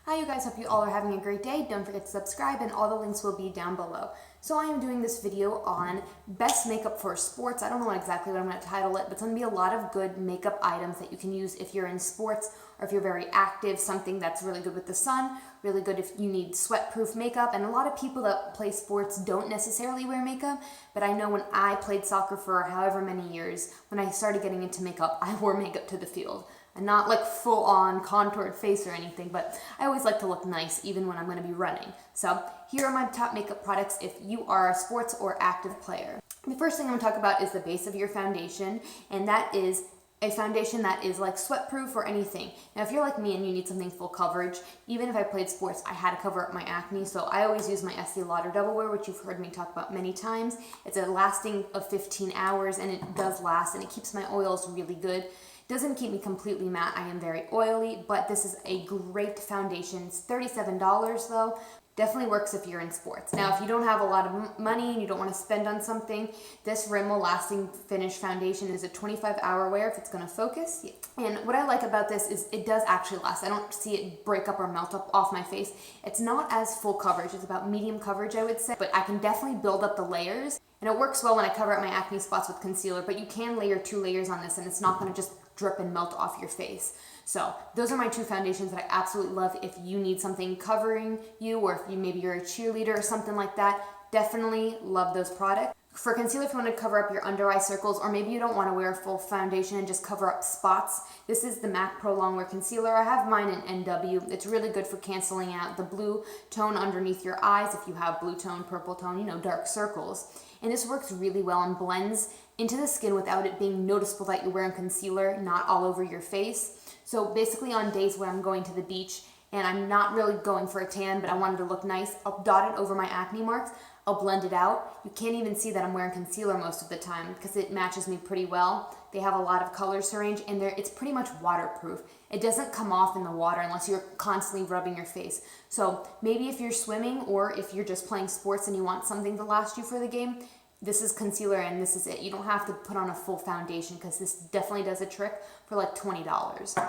Hi you guys, hope you all are having a great day. Don't forget to subscribe and all the links will be down below. So I am doing this video on best makeup for sports. I don't know exactly what I'm going to title it, but it's going to be a lot of good makeup items that you can use if you're in sports or if you're very active, something that's really good with the sun, really good if you need sweat-proof makeup. And a lot of people that play sports don't necessarily wear makeup, but I know when I played soccer for however many years, when I started getting into makeup, I wore makeup to the field. And not like full-on contoured face or anything, but I always like to look nice even when I'm going to be running. So here are my top makeup products if you are a sports or active player. The first thing I'm going to talk about is the base of your foundation, and that is a foundation that is like sweat-proof or anything. Now if you're like me and you need something full coverage, even if I played sports, I had to cover up my acne, so I always use my Estee Lauder Double Wear, which you've heard me talk about many times. It's a lasting of 15 hours, and it does last, and it keeps my oils really good. Doesn't keep me completely matte. I am very oily, but this is a great foundation. It's $37 though. Definitely works if you're in sports. Now, if you don't have a lot of money and you don't want to spend on something, this Rimmel Lasting Finish Foundation is a 25-hour wear if it's going to focus. And what I like about this is it does actually last. I don't see it break up or melt up off my face. It's not as full coverage. It's about medium coverage, I would say, but I can definitely build up the layers. And it works well when I cover up my acne spots with concealer, but you can layer 2 layers on this and it's not going to just drip and melt off your face. So those are my 2 foundations that I absolutely love if you need something covering you, or if maybe you're a cheerleader or something like that. Definitely love those products. For concealer, if you want to cover up your under eye circles, or maybe you don't want to wear a full foundation and just cover up spots, this is the MAC Pro Longwear Concealer. I have mine in NW. It's really good for canceling out the blue tone underneath your eyes if you have blue tone, purple tone, dark circles. And this works really well and blends into the skin without it being noticeable that you're wearing concealer, not all over your face. So basically on days where I'm going to the beach and I'm not really going for a tan, but I wanted to look nice, I'll dot it over my acne marks. I'll blend it out. You can't even see that I'm wearing concealer most of the time because it matches me pretty well. They have a lot of colors to range, and it's pretty much waterproof. It doesn't come off in the water unless you're constantly rubbing your face. So maybe if you're swimming or if you're just playing sports and you want something to last you for the game, this is concealer and this is it. You don't have to put on a full foundation because this definitely does a trick for like $20.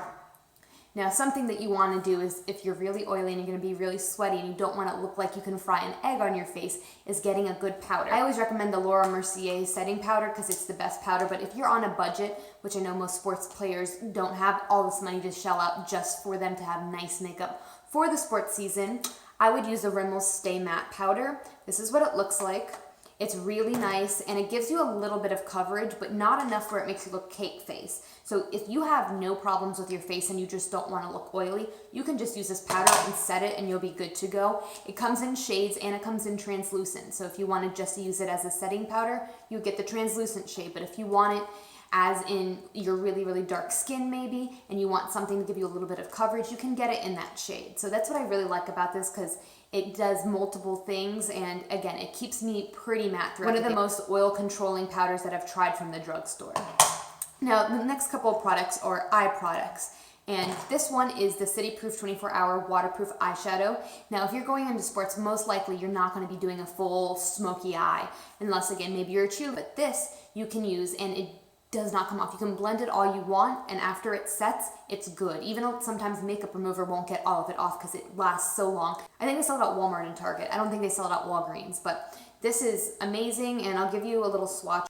Now, something that you want to do is if you're really oily and you're going to be really sweaty and you don't want to look like you can fry an egg on your face, is getting a good powder. I always recommend the Laura Mercier setting powder because it's the best powder, but if you're on a budget, which I know most sports players don't have all this money to shell out just for them to have nice makeup for the sports season, I would use the Rimmel Stay Matte Powder. This is what it looks like. It's really nice and it gives you a little bit of coverage, but not enough where it makes you look cake face. So if you have no problems with your face and you just don't want to look oily, you can just use this powder and set it and you'll be good to go. It comes in shades and it comes in translucent. So if you wanted just to use it as a setting powder, you get the translucent shade. But if you want it as in your really, really dark skin maybe, and you want something to give you a little bit of coverage, you can get it in that shade. So that's what I really like about this because it does multiple things, and again, it keeps me pretty matte throughout. One of the most oil controlling powders that I've tried from the drugstore. Now, the next couple of products are eye products. And this one is the City Proof 24-Hour Waterproof Eyeshadow. Now, if you're going into sports, most likely you're not going to be doing a full smoky eye, unless, again, maybe you're a cheerleader. But this you can use, and it does not come off. You can blend it all you want, and after it sets, it's good. Even though sometimes makeup remover won't get all of it off because it lasts so long. I think they sell it at Walmart and Target. I don't think they sell it at Walgreens, but this is amazing, and I'll give you a little swatch.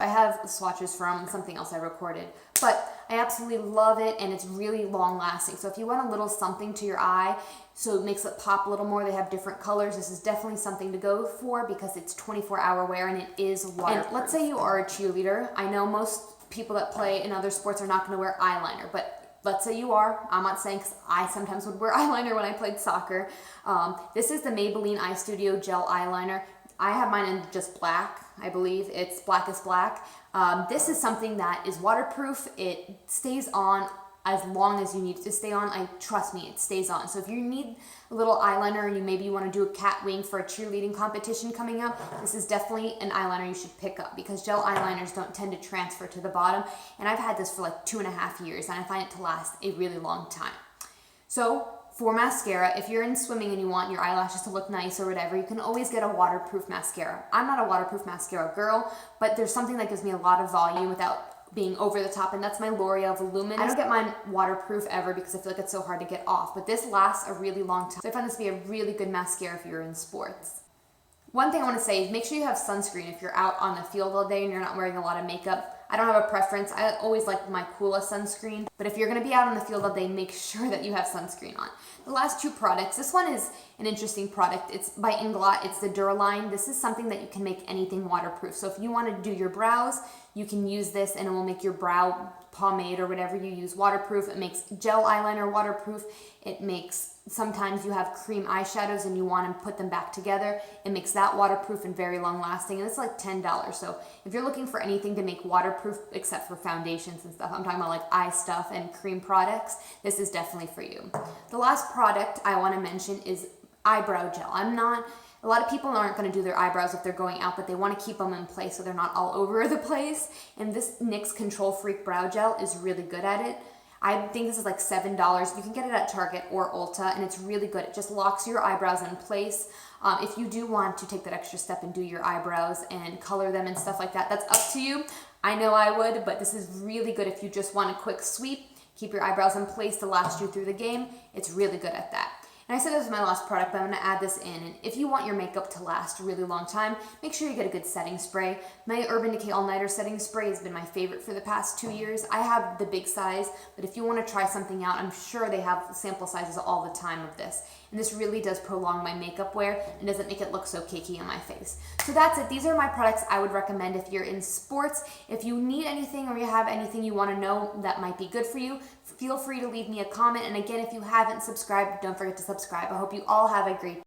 I have swatches from something else I recorded, but I absolutely love it, and it's really long lasting. So if you want a little something to your eye so it makes it pop a little more, they have different colors. This is definitely something to go for because it's 24-hour wear and it is waterproof. And let's say you are a cheerleader. I know most people that play in other sports are not going to wear eyeliner, but let's say you are. I'm not saying because I sometimes would wear eyeliner when I played soccer. This is the Maybeelline Eye Studio Gel Eyeliner. I have mine in just black, I believe. It's black is black. This is something that is waterproof. It stays on as long as you need it to stay on. Trust me, it stays on. So if you need a little eyeliner and maybe you want to do a cat wing for a cheerleading competition coming up, this is definitely an eyeliner you should pick up because gel eyeliners don't tend to transfer to the bottom. And I've had this for like 2.5 years and I find it to last a really long time. So for mascara, if you're in swimming and you want your eyelashes to look nice or whatever, you can always get a waterproof mascara. I'm not a waterproof mascara girl, but there's something that gives me a lot of volume without being over the top, and that's my L'Oreal Voluminous. I don't get mine waterproof ever because I feel like it's so hard to get off, but this lasts a really long time. So I find this to be a really good mascara if you're in sports. One thing I want to say is make sure you have sunscreen if you're out on the field all day and you're not wearing a lot of makeup. I don't have a preference. I always like my Coola sunscreen, but if you're going to be out on the field all day, make sure that you have sunscreen on. The last two products, this one is an interesting product. It's by Inglot. It's the Duraline. This is something that you can make anything waterproof. So if you want to do your brows, you can use this and it will make your brow pomade or whatever you use waterproof. It makes gel eyeliner waterproof. It makes, sometimes you have cream eyeshadows and you want to put them back together. It makes that waterproof and very long lasting, and it's like $10. So if you're looking for anything to make waterproof except for foundations and stuff, I'm talking about like eye stuff and cream products, this is definitely for you. The last product I want to mention is eyebrow gel. A lot of people aren't going to do their eyebrows if they're going out, but they want to keep them in place so they're not all over the place. And this NYX Control Freak Brow Gel is really good at it. I think this is like $7. You can get it at Target or Ulta, and it's really good. It just locks your eyebrows in place. If you do want to take that extra step and do your eyebrows and color them and stuff like that, that's up to you. I know I would, but this is really good if you just want a quick sweep, keep your eyebrows in place to last you through the game. It's really good at that. And I said this was my last product, but I'm going to add this in. And if you want your makeup to last a really long time, make sure you get a good setting spray. My Urban Decay All Nighter setting spray has been my favorite for the past 2 years. I have the big size, but if you want to try something out, I'm sure they have sample sizes all the time of this. And this really does prolong my makeup wear and doesn't make it look so cakey on my face. So that's it. These are my products I would recommend if you're in sports. If you need anything or you have anything you want to know that might be good for you, feel free to leave me a comment. And again, if you haven't subscribed, don't forget to subscribe. I hope you all have a great day.